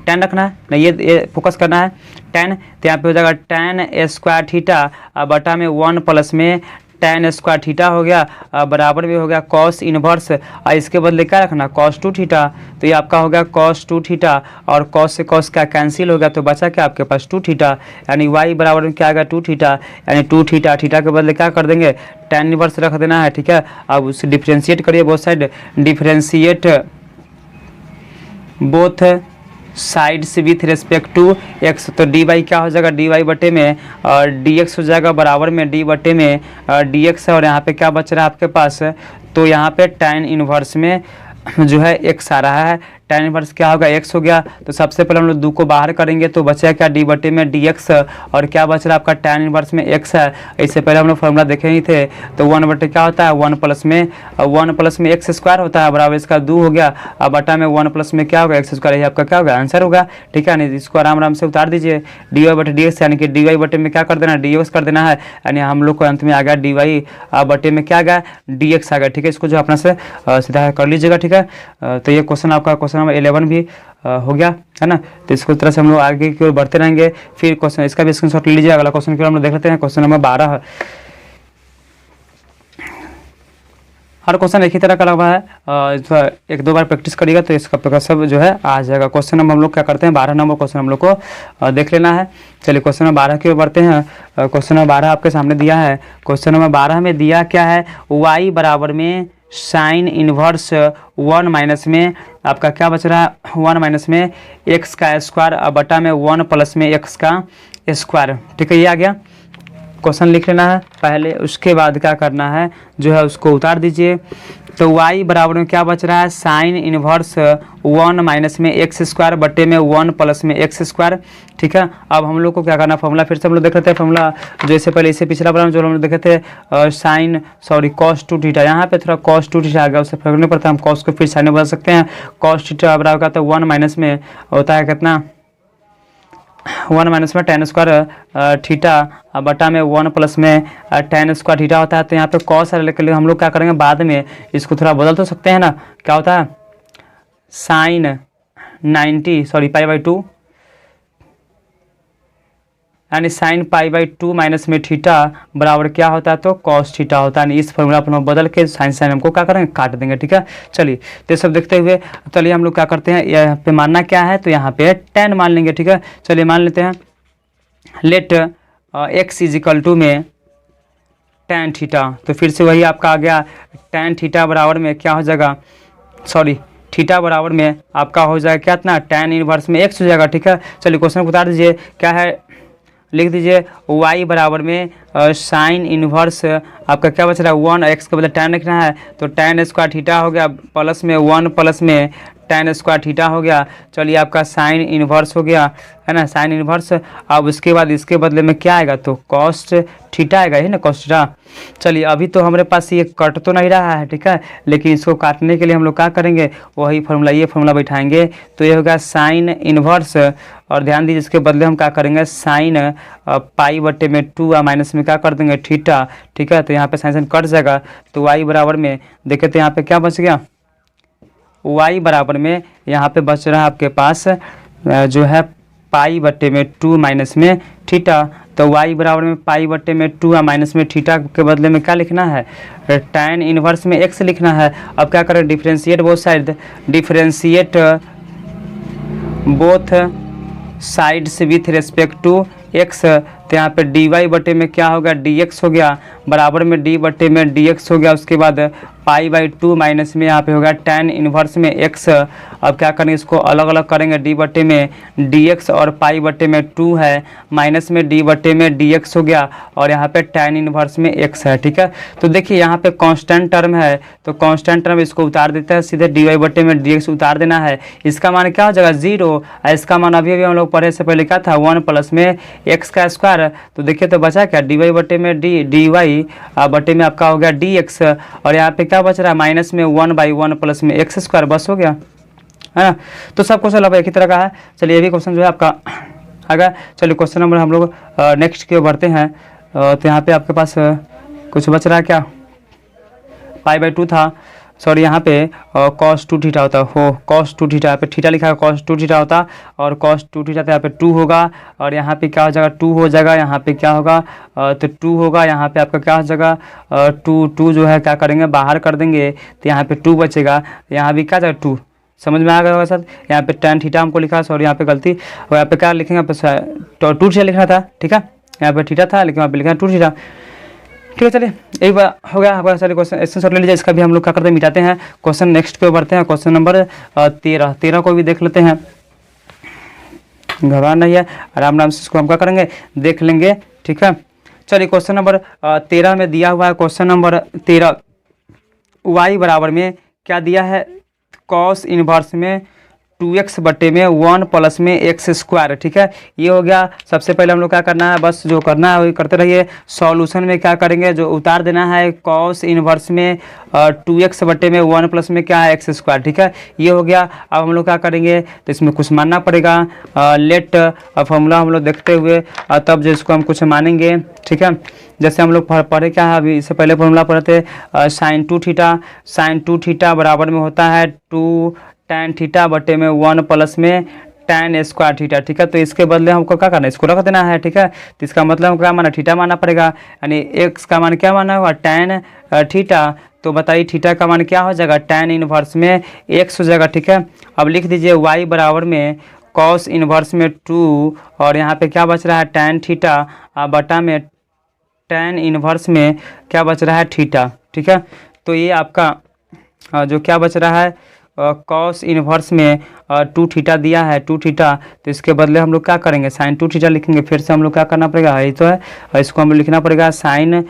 tan रखना है, नहीं ये फोकस करना है tan। तो यहाँ पे हो जाएगा tan स्क्वायर थीटा बटा में 1 प्लस में tan स्क्वायर थीटा हो गया, बराबर में हो गया cos इनवर्स, इसके बदले क्या रखना, cos 2 थीटा। तो ये आपका हो गया cos 2 थीटा और cos से cos क्या कैंसिल हो गया, तो बचा क्या आपके पास 2 थीटा, यानी y बराबर में क्या आ गया 2 थीटा, यानी 2 थीटा। थीटा के बदले क्या कर देंगे, tan इनवर्स रख देना है। ठीक है, अब उसे डिफ्रेंशिएट करिए both side, differentiate both sides with respect to x। तो डी वाई क्या हो जाएगा, डी वाई बटे में डी एक्स हो जाएगा बराबर में डी बटे में डी एक्स है। और यहाँ पे क्या बच रहा है आपके पास, तो यहाँ पे tan इनवर्स में जो है x आ रहा है। tan इनवर्स क्या होगा, x हो गया। तो सबसे पहले हम लोग 2 को बाहर करेंगे तो बचेगा क्या, डी बटे में डी एक्स, और क्या बच रहा है आपका tan इनवर्स में x है। इससे पहले हम लोग फॉर्मूला देखे ही थे। तो 1 बटे क्या होता है, 1 प्लस में एक्स स्क्वायर होता है बराबर इसका 2 हो गया, अब बटा में 1 प्लस में क्या होगा एक्स स्क्वायर, ये आपका क्या होगा आंसर होगा। ठीक है, नहीं इसको आराम से उतार दीजिए, डी वाई बटे डी एक्स, यानी कि डी वाई बटे में क्या कर देना, डी एक्स कर देना है, यानी हम लोग को अंत में आ गया डी वाई बटे में क्या आ गया, डी एक्स आ गया। ठीक है, इसको जो अपना से सीधा कर लीजिएगा। ठीक है, तो ये क्वेश्चन आपका क्वेश्चन नंबर 11 भी हो गया है ना। तो इसको तरह से हम लोग आगे की ओर बढ़ते रहेंगे। फिर क्वेश्चन इसका भी स्क्रीनशॉट ले लीजिए। अगला क्वेश्चन की ओर हम लोग देख लेते हैं, क्वेश्चन नंबर 12। हर क्वेश्चन एक ही तरह का लगा है, 1-2 बार प्रैक्टिस करिएगा तो इसका सब जो है आ जाएगा। क्वेश्चन नंबर हम लोग क्या करते हैं, 12 नंबर क्वेश्चन हम लोग को देख लेना है। चलिए क्वेश्चन नंबर 12 की ओर बढ़ते हैं। क्वेश्चन नंबर 12 आपके सामने दिया है। क्वेश्चन नंबर 12 में दिया क्या है, y बराबर में साइन इनवर्स 1 माइनस में आपका क्या बच रहा है, 1 माइनस में एक्स का स्क्वायर बटा में 1 प्लस में एक्स का स्क्वायर। ठीक है, ये आ गया। क्वेश्चन लिख लेना है पहले, उसके बाद क्या करना है जो है उसको उतार दीजिए। तो y बराबर में क्या बच रहा है, साइन इनवर्स 1 माइनस में एक्स स्क्वायर बटे में 1 प्लस में एक्स स्क्वायर। ठीक है, अब हम लोग को क्या करना, फॉर्मूला फिर से हम लोग देख लेते हैं। फॉर्मूला जैसे पहले इससे पिछला बार जो हम लोग देखे थे साइन cos 2 थीटा, यहाँ पे थोड़ा cos 2 थीटा आ गया, उससे फर्क नहीं पड़ता, हम cos को फिर साइन में बदल सकते हैं। cos थीटा बराबर का 1 माइनस में होता है कितना, 1 माइनस में tan स्क्वायर थीटा बटा में 1 प्लस में tan स्क्वायर थीटा होता है। तो यहाँ पे cos है, लेकिन हम लोग क्या करेंगे बाद में इसको थोड़ा बदल तो सकते हैं ना। क्या होता है, साइन 90 π/2 यानी साइन π/2 माइनस में थीटा बराबर क्या होता है, तो cos थीटा होता है। इस फॉर्मूला पर हम बदल के साइन हमको क्या करेंगे, काट देंगे। ठीक है, चलिए तो सब देखते हुए चलिए हम लोग क्या करते हैं, यहाँ पे मानना क्या है, तो यहाँ पे tan मान लेंगे। ठीक है, चलिए मान लेते हैं let x is equal to में tan थीटा। तो फिर से वही आपका आ गया tan थीटा बराबर में क्या हो जाएगा, थीटा बराबर में आपका हो जाएगा क्या, इतना tan इनवर्स में x हो जाएगा। ठीक है, चलिए क्वेश्चन को बता दीजिए क्या है, लिख दीजिए y बराबर में साइन इनवर्स आपका क्या बच रहा है 1, x के बदले tan लिखना है, तो tan स्क्वायर थीटा हो गया प्लस में 1 प्लस में tan स्क्वायर थीटा हो गया। चलिए आपका साइन इन्वर्स हो गया, है ना, साइन इन्वर्स। अब उसके बाद इसके बदले में क्या आएगा, तो कॉस्ट थीटा आएगा ही ना, कॉस्ट थीटा। चलिए अभी तो हमारे पास ये कट तो नहीं रहा है, ठीक है, लेकिन इसको काटने के लिए हम लोग क्या करेंगे, वही फार्मूला, ये फार्मूला बैठाएंगे। तो ये होगा साइन इन्वर्स, और ध्यान दीजिए इसके बदले हम क्या करेंगे, साइन पाई बटे में 2 माइनस में क्या कर देंगे, थीटा, ठीक है। तो यहाँ पे साइन कट जाएगा, तो वाई बराबर में देखे तो यहाँ पे क्या बच गया, y बराबर में यहाँ पे बच रहा है आपके पास जो है पाई बट्टे में 2 माइनस में थीटा। तो y बराबर में पाई बट्टे में 2 माइनस में थीटा के बदले में क्या लिखना है, tan इनवर्स में x लिखना है। अब क्या करें, differentiate both side, differentiate both sides with respect to x। तो यहाँ पे dy बटे में क्या होगा, dx हो गया, बराबर में d बटे में dx हो गया। उसके बाद पाई बाई 2 माइनस में यहाँ पे होगा tan इन्वर्स में x। अब क्या करेंगे, इसको अलग अलग करेंगे, d बटे में dx और पाई बटे में 2 है, माइनस में d बटे में dx हो गया, और यहाँ पे tan इन्वर्स में x है, ठीक है। तो देखिए यहाँ पे कांस्टेंट टर्म है, तो कांस्टेंट टर्म इसको उतार देते हैं, सीधे dy बटे में dx उतार देना है। इसका मान क्या हो जाएगा, 0। इसका मान अभी हम लोग पढ़े से पहले क्या था, 1 प्लस में x का स्क्वायर। तो देखिए तो बचा क्या, dy बटे में dy बटे में आपका हो गया dx, और यहाँ पे क्या बच रहा है, माइनस में 1/1 प्लस में x स्क्वायर, बस हो गया, है ना। तो सब क्वेश्चन अब एक ही तरह का है। चलिए ये भी क्वेश्चन जो है आपका आगे। चलिए क्वेश्चन नंबर हम लोग नेक्स्ट की ओर बढ़ते हैं। तो यहाँ पे आपके पास कुछ बच रहा है क्या, पाई/2 था, सॉरी यहाँ पे cos 2 थीटा होता हो, cos 2 थीटा, यहाँ पे थीटा लिखा है, cos 2 थीटा होता, और cos 2 थीटा तो यहाँ पे 2 होगा, और यहाँ पे क्या हो जाएगा, 2 हो जाएगा, यहाँ पे क्या होगा, तो 2 होगा, यहाँ पे आपका क्या हो जाएगा, 2 जो है क्या करेंगे, बाहर कर देंगे, तो यहाँ पे 2 बचेगा, यहाँ भी क्या जाएगा 2, समझ में आ गया होगा सर। यहाँ पे tan थीटा हमको लिखा है, सॉरी यहाँ पे गलती, और यहाँ पे क्या लिखेंगे, तो 2 थीटा लिखना था, ठीक है, यहाँ पे थीटा था लेकिन यहाँ पे लिखा है 2 थीटा, ठीक है। चलिए एक बार हो गया आपका सारे क्वेश्चन, स्क्रीनशॉट ले लीजिए, इसका भी हम लोग क्या करते हैं, मिटाते हैं। क्वेश्चन नेक्स्ट पे बढ़ते हैं, क्वेश्चन नंबर 13 को भी देख लेते हैं, घबराना नहीं है, आराम आराम से इसको हम क्या करेंगे, देख लेंगे, ठीक है। चलिए क्वेश्चन नंबर 13 में दिया हुआ है, क्वेश्चन नंबर 13 y बराबर में क्या दिया है, कॉस इनवर्स में 2x बटे में 1 प्लस में x स्क्वायर, ठीक है। ये हो गया। सबसे पहले हम लोग क्या करना है, बस जो करना है वही करते रहिए। सॉल्यूशन में क्या करेंगे, जो उतार देना है कॉस इनवर्स में 2x बटे में 1 प्लस में क्या है, x स्क्वायर, ठीक है, ये हो गया। अब हम लोग क्या करेंगे, तो इसमें कुछ मानना पड़ेगा, लेट फॉर्मूला हम लोग देखते हुए तब जो इसको हम कुछ मानेंगे, ठीक है। जैसे हम लोग पढ़े क्या है, अभी इससे पहले फॉर्मूला पढ़े थे, sin 2 थीटा बराबर में होता है 2 tan थीटा बटे में 1 प्लस में tan स्क्वायर थीटा, ठीक है। तो इसके बदले हमको क्या करना है, इसको रख देना है, ठीक है। तो इसका मतलब हमको क्या माना, थीटा मानना पड़ेगा, यानी x का मान क्या माना हुआ, tan थीटा। तो बताइए थीटा का मान क्या हो जाएगा, tan इनवर्स में x हो जाएगा, ठीक है। अब लिख दीजिए y बराबर में cos इनवर्स में 2, और यहाँ पे क्या बच रहा है, tan थीटा बटा में tan इनवर्स में क्या बच रहा है, थीटा, ठीक है। तो ये आपका जो क्या बच रहा है, कॉस इनवर्स में 2 थीटा दिया है, 2 थीटा, तो इसके बदले हम लोग क्या करेंगे, साइन 2 थीटा लिखेंगे। फिर से हम लोग क्या करना पड़ेगा, ये तो है, इसको हम लिखना पड़ेगा साइन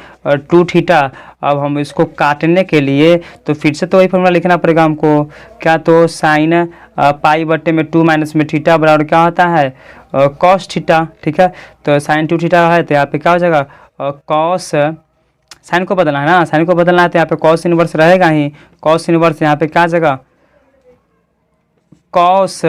2 थीटा। अब हम इसको काटने के लिए तो फिर से तो वही फॉर्मूला लिखना पड़ेगा हमको, क्या, तो साइन पाई बटे में 2 माइनस में थीटा बराबर क्या होता है, कॉस थीटा, ठीक है। तो साइन 2 थीटा है, तो यहाँ पे क्या हो जाएगा, कॉस, साइन को बदलना है ना, साइन को बदलना है, तो यहाँ पे कॉस इनवर्स रहेगा ही, कॉस इनवर्स यहाँ पे क्या जगह, कॉस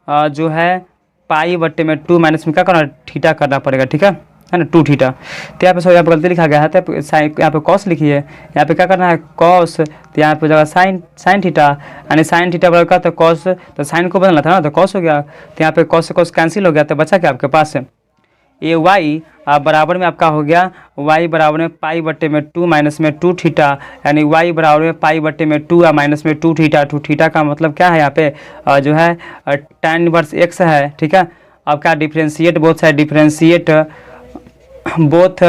जो है पाई बट्टे में 2 माइनस में क्या करना, थीटा करना पड़ेगा, ठीक है ना, 2 थीटा। तो यहाँ पे गलती लिखा गया है, तो यहाँ पे कॉस लिखिए, यहाँ पे क्या करना है, कॉस, तो यहाँ पे जगह साइन थीटा, यानी साइन थीटा बराबर का, तो कॉस, तो साइन को बदलना था ना, तो कॉस हो गया। तो यहाँ पे कॉस से कॉस कैंसिल हो गया, तो बचा क्या आपके पास, ये y बराबर में आपका हो गया, y बराबर में पाई बट्टे में 2 माइनस में 2 थीटा, यानी y बराबर में पाई बट्टे में 2 माइनस में 2 थीटा। 2 थीटा का मतलब क्या है, यहाँ पे जो है tan इनवर्स x है, ठीक है। अब क्या, differentiate both side, differentiate both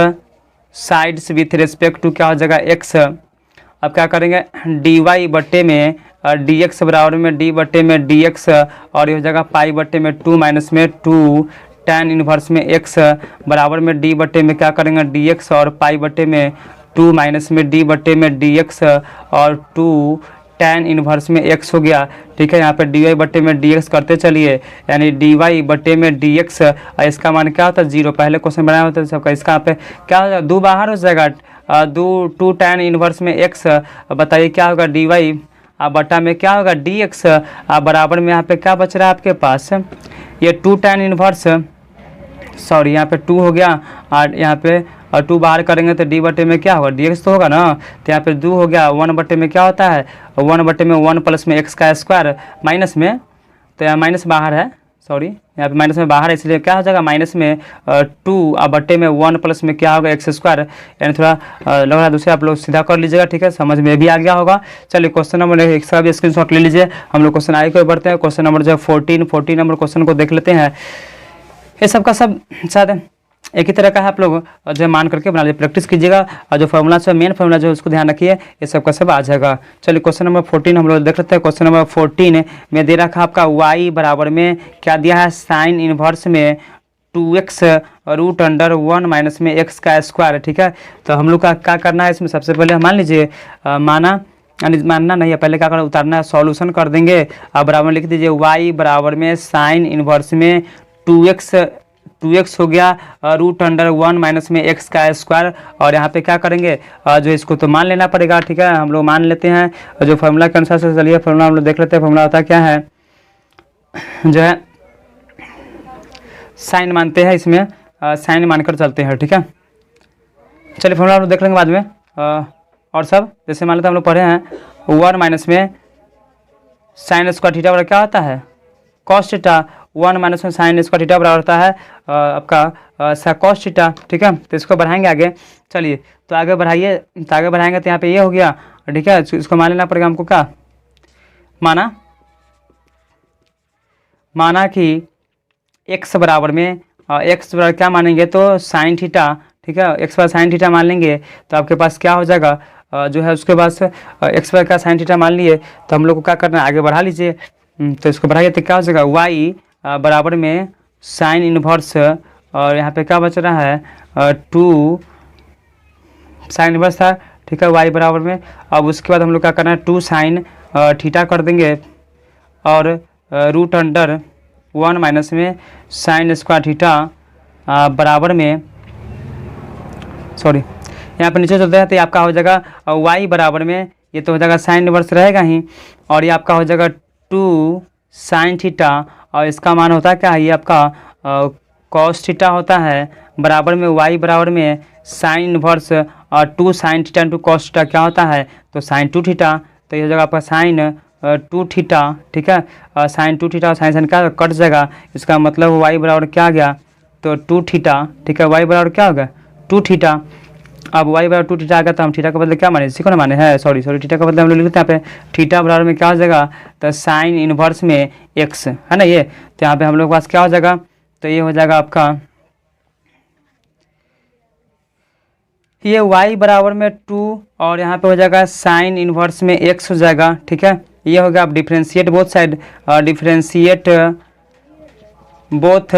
sides with respect to क्या हो जाएगा, x। अब क्या करेंगे, dy बट्टे में dx बराबर में d बट्टे में dx, और ये हो जाएगा पाई बट्टे में 2 माइनस में 2 tan इनवर्स में x बराबर में d बट्टे में क्या करेंगे, dx, और पाई बट्टे में 2 माइनस में d बट्टे में dx, और 2 tan इनवर्स में x हो गया, ठीक है। यहाँ पे dy बट्टे में dx करते चलिए, यानी dy बट्टे में dx, इसका मान क्या होता है 0। पहले क्वेश्चन बनाया होता है सबका, इसका यहाँ पे क्या हो जाएगा, 2 बाहर हो जाएगा, 2 tan इनवर्स में x, बताइए क्या होगा dy बट्टा में क्या होगा dx, बराबर में यहाँ पे क्या बच रहा है आपके पास, ये 2 tan इनवर्स, सॉरी यहाँ पे 2 हो गया, और यहाँ पे 2 बाहर करेंगे तो डी बटे में क्या होगा dx तो होगा ना, तो यहाँ पे 2 हो गया, 1 बटे में क्या होता है 1 बटे में 1 प्लस में x का स्क्वायर माइनस में, तो यहाँ माइनस बाहर है, सॉरी यहाँ पे माइनस में बाहर है, इसलिए क्या हो जाएगा माइनस में 2 और बट्टे में 1 प्लस में क्या होगा x स्क्वायर, यानी थोड़ा लग रहा है दूसरे आप लोग सीधा कर लीजिएगा, ठीक है, समझ में भी आ गया होगा। चलिए क्वेश्चन नंबर एक का भी स्क्रीनशॉट ले लीजिए, हम लोग क्वेश्चन आगे को बढ़ते हैं। क्वेश्चन नंबर जो है 14 नंबर क्वेश्चन को देख लेते हैं। ये सब का सब शायद एक ही तरह का है, आप लोग जो है मान करके बना लीजिए, प्रैक्टिस कीजिएगा, और जो फॉर्मूला है मेन फॉर्मूला जो है उसको ध्यान रखिए, ये सब का सब आ जाएगा। चलिए क्वेश्चन नंबर 14 हम लोग देख लेते हैं। क्वेश्चन नंबर 14 में दे रखा आपका y बराबर में क्या दिया है, साइन इनवर्स में 2x रूट अंडर 1 माइनस में x का स्क्वायर, ठीक है। तो हम लोग का क्या करना है इसमें, सबसे पहले मान लीजिए मानना नहीं है, पहले क्या करना उतारना है, सॉल्यूशन कर देंगे। अब बराबर लिख दीजिए y बराबर में साइन इनवर्स में 2x हो गया रूट अंडर 1 माइनस में x का स्क्वायर, और यहाँ पे क्या करेंगे जो इसको तो मान लेना पड़ेगा, ठीक है, हम लोग मान लेते हैं जो फॉर्मूला के अनुसार से। चलिए फॉर्मूला हम लोग देख लेते हैं, फॉर्मूला होता क्या है, जो है साइन मानते हैं, इसमें साइन मानकर चलते हैं, ठीक है। चलिए फॉर्मूला हम लोग देख लेंगे बाद में, और सब जैसे मान लेते हैं हम लोग पढ़े हैं 1 माइनस में साइन स्क्वायर थीटा बराबर क्या होता है कॉस थीटा, 1 माइनस में साइन स्क्वायर थीटा बराबर होता है आपका कॉस थीटा, ठीक है। तो इसको बढ़ाएंगे आगे, चलिए तो आगे बढ़ाइए, तो आगे बढ़ाएंगे तो यहाँ पे ये हो गया, ठीक है। इसको मान लेना पड़ेगा हमको, क्या माना कि x बराबर में x बराबर क्या मानेंगे तो साइन थीटा, ठीक है, x बराबर साइन थीटा मान लेंगे, तो आपके पास क्या हो जाएगा जो है उसके पास x बराबर का साइन थीटा मान लिए, तो हम लोग को क्या करना है आगे बढ़ा लीजिए। तो इसको बढ़ाइए तो क्या हो जाएगा y बराबर में साइन इनवर्स, और यहाँ पे क्या बच रहा है 2 साइन इनवर्स था, ठीक है, y बराबर में। अब उसके बाद हम लोग क्या करना है 2 साइन थीटा कर देंगे, और रूट अंडर 1 माइनस में साइन स्क्वायर थीटा बराबर में, सॉरी यहाँ पे नीचे चलते हैं तो आपका हो जाएगा y बराबर में, ये तो हो जाएगा साइन इनवर्स रहेगा ही, और ये आपका हो जाएगा 2 साइन थीटा, और इसका मान होता है क्या है, ये आपका कॉस थीटा होता है, बराबर में y बराबर में साइन इनवर्स और 2 sign theta into cos theta क्या होता है तो साइन 2 थीटा, तो ये हो जाएगा आपका साइन 2 थीटा, ठीक है, साइन 2 थीटा और साइन क्या कट जाएगा, इसका मतलब y बराबर क्या आ गया तो 2 थीटा, ठीक है, y बराबर क्या होगा 2 थीटा। अब y बराबर 2 थीटा आ गया तो हम थीटा का बदले क्या माने, इसी को ना माने है, सॉरी थीटा का बदले हम लोग लिखते हैं यहाँ पे थीटा बराबर में क्या हो जाएगा तो साइन इनवर्स में x है ना, ये तो यहाँ पे हम लोग के पास क्या हो जाएगा, तो ये हो जाएगा आपका ये y बराबर में 2 और यहाँ पे हो जाएगा साइन इनवर्स में x हो जाएगा, ठीक है। ये हो गया, आप differentiate both side, differentiate both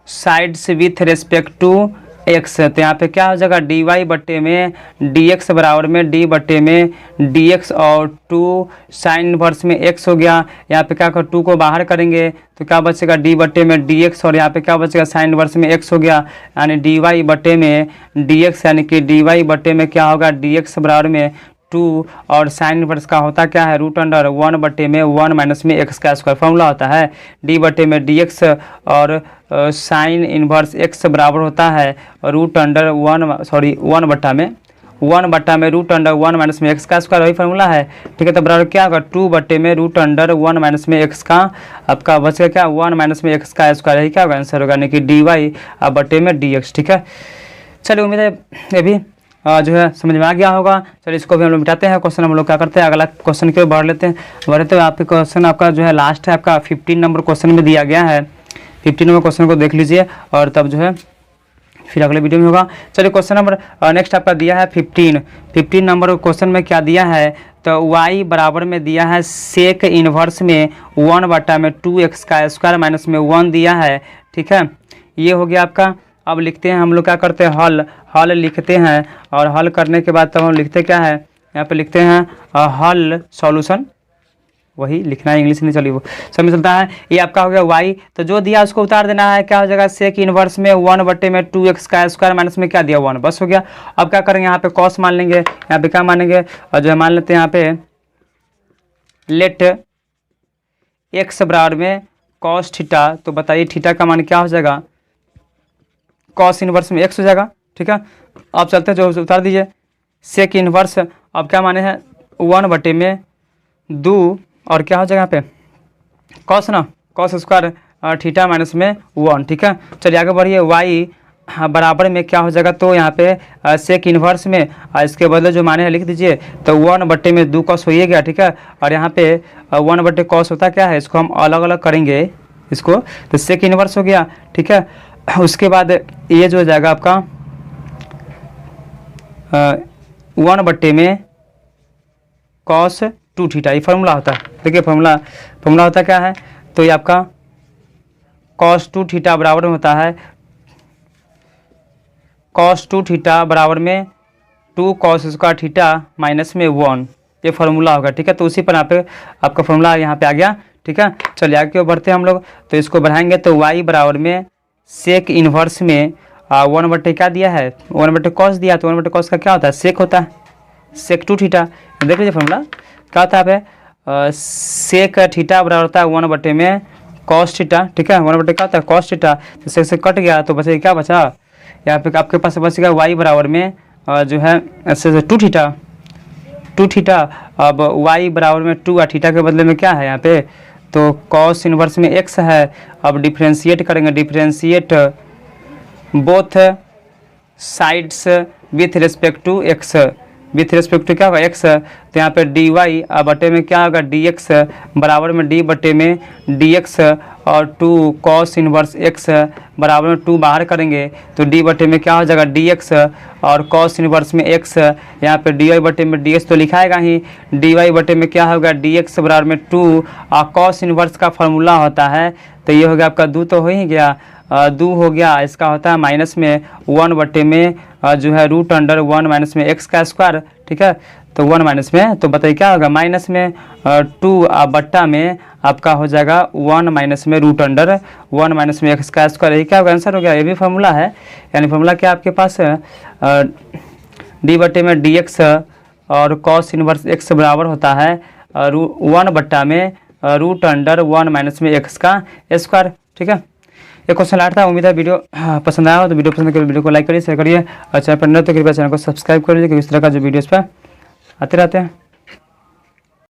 sides with respect to x, तो यहाँ पे क्या हो जाएगा dy बट्टे में dx बराबर में d बट्टे में dx और 2 साइन इनवर्स में x हो गया। यहाँ पे क्या कर 2 को बाहर करेंगे तो क्या बचेगा d बट्टे में dx, और यहाँ पे क्या बचेगा साइन इनवर्स में x हो गया, यानी dy बट्टे में dx, यानी कि dy बट्टे में क्या होगा dx बराबर में 2, और साइन इनवर्स का होता क्या है रूट अंडर 1 बट्टे में 1 माइनस में x का स्क्वायर, फॉर्मूला होता है d बट्टे में dx और साइन इनवर्स x बराबर होता है रूट अंडर 1 बट्टा में रूट अंडर 1 माइनस में x का स्क्वायर, वही फॉर्मूला है, ठीक है। तो बराबर क्या होगा 2 बट्टे में रूट अंडर 1 माइनस में x का आपका बचेगा क्या 1 माइनस में x का स्क्वायर, यही क्या होगा आंसर होगा, यानी कि dy बट्टे में dx, ठीक है। चलिए उम्मीद है ये भी जो है समझ में आ गया होगा। चलिए इसको भी हम लोग मिटाते हैं, क्वेश्चन हम लोग क्या करते हैं अगला क्वेश्चन के बढ़ लेते हैं। आपके क्वेश्चन आपका जो है लास्ट है आपका 15 नंबर क्वेश्चन में दिया गया है, 15 नंबर क्वेश्चन को देख लीजिए और तब जो है फिर अगले वीडियो में होगा। चलिए क्वेश्चन नंबर नेक्स्ट आपका दिया है 15 नंबर क्वेश्चन में क्या दिया है तो y बराबर में दिया है सेक इनवर्स में 1 बटा में 2x का स्क्वायर माइनस में 1 दिया है, ठीक है। ये हो गया आपका। अब लिखते हैं हम लोग क्या करते हैं हल लिखते हैं, और हल करने के बाद तब हम लिखते क्या है यहाँ पे लिखते हैं हल सॉल्यूशन, वही लिखना है, इंग्लिश नहीं चली वो सब में चलता है। ये आपका हो गया y, तो जो दिया उसको उतार देना है, क्या हो जाएगा सेक इनवर्स में 1/2x का स्क्वायर माइनस में क्या दिया 1, बस हो गया। अब क्या करेंगे यहाँ पे कॉस मान लेंगे, यहाँ पे क्या मानेंगे, और जो है मान लेते हैं यहाँ पे लेट x बराबर में कॉस थीटा, तो बताइए थीटा का मान क्या हो जाएगा, कॉस इनवर्स में x हो जाएगा, ठीक है। अब चलते हैं जो उतार दीजिए सेक इनवर्स, अब क्या माने हैं 1/2 और क्या हो जाएगा यहाँ पे कॉस ना, कॉस स्क्वायर थीटा माइनस में 1, ठीक है। चलिए आगे बढ़िए, y बराबर में क्या हो जाएगा, तो यहाँ पे सेक इन्वर्स में इसके बदले जो माने हैं लिख दीजिए, तो 1/2 कॉस हो ही गया, ठीक है। और यहाँ पे 1/2 कॉस होता क्या है, इसको हम अलग अलग करेंगे इसको, तो सेक इन्वर्स हो गया, ठीक है। उसके बाद ये जो हो जाएगा आपका 1/2 में कॉस 2 थीटा, ये फार्मूला होता है, देखिए फार्मूला होता क्या है, तो ये आपका कॉस 2 थीटा बराबर में होता है कॉस 2 थीटा बराबर में 2 कॉस स्क्वायर थीटा माइनस में 1, ये फार्मूला होगा, ठीक है। तो उसी पर यहाँ पे आपका फार्मूला यहाँ पे आ गया, ठीक है। चलिए आगे बढ़ते हैं हम लोग, तो इसको बढ़ाएंगे तो y बराबर में सेक इन्वर्स में 1/2 क्या दिया है, 1/2 कॉस दिया, तो 1/2 कॉस का क्या होता है सेक होता है, सेक 2 थीटा, देख लीजिए फार्मूला क्या होता है यहाँ पे सेक थीटा बराबर होता है 1/2 में कॉस थीटा, ठीक है। 1/2 क्या होता है कॉस थीटा, तो सेक से कट गया तो बचे क्या बचा, यहाँ पे आपके पास बचेगा y बराबर में जो है ऐसे 2 थीटा। अब y बराबर में 2 और थीटा के बदले में क्या है यहाँ पे, तो कॉस इनवर्स में x है। अब डिफ्रेंशिएट करेंगे, differentiate both sides with respect to x, with respect to क्या होगा x, तो यहाँ पे dy बटे में क्या होगा dx बराबर में d बटे में dx और 2 कॉस इनवर्स x बराबर में 2 बाहर करेंगे तो d बटे में क्या हो जाएगा dx और कॉस इनवर्स में x, यहाँ पे dy बटे में dx तो लिखाएगा ही, dy बटे में क्या होगा dx बराबर में 2 और कॉस इनवर्स का फार्मूला होता है, तो ये हो गया आपका 2 तो हो ही गया, 2 हो गया, इसका होता है माइनस में 1/2 में जो है √1 माइनस में x का स्क्वायर, ठीक है। तो 1 माइनस में, तो बताइए क्या होगा माइनस में 2 बट्टा में आपका हो जाएगा 1 माइनस में √1 माइनस में x का स्क्वायर, यही क्या होगा आंसर हो गया, ये भी फार्मूला है। यानी फार्मूला क्या आपके पास d बटे में dx और कॉस इनवर्स x बराबर होता है 1 बट्टा में √1 माइनस में x का स्क्वायर, ठीक है। ये क्वेश्चन लाट था, उम्मीद है वीडियो पसंद आया हो, तो वीडियो पसंद करिए, वीडियो को लाइक करिए, शेयर करिए, और चैनल पर नए तो कृपया चैनल को सब्सक्राइब कर लीजिए, क्योंकि इस तरह का जो वीडियोस पे आते रहते हैं।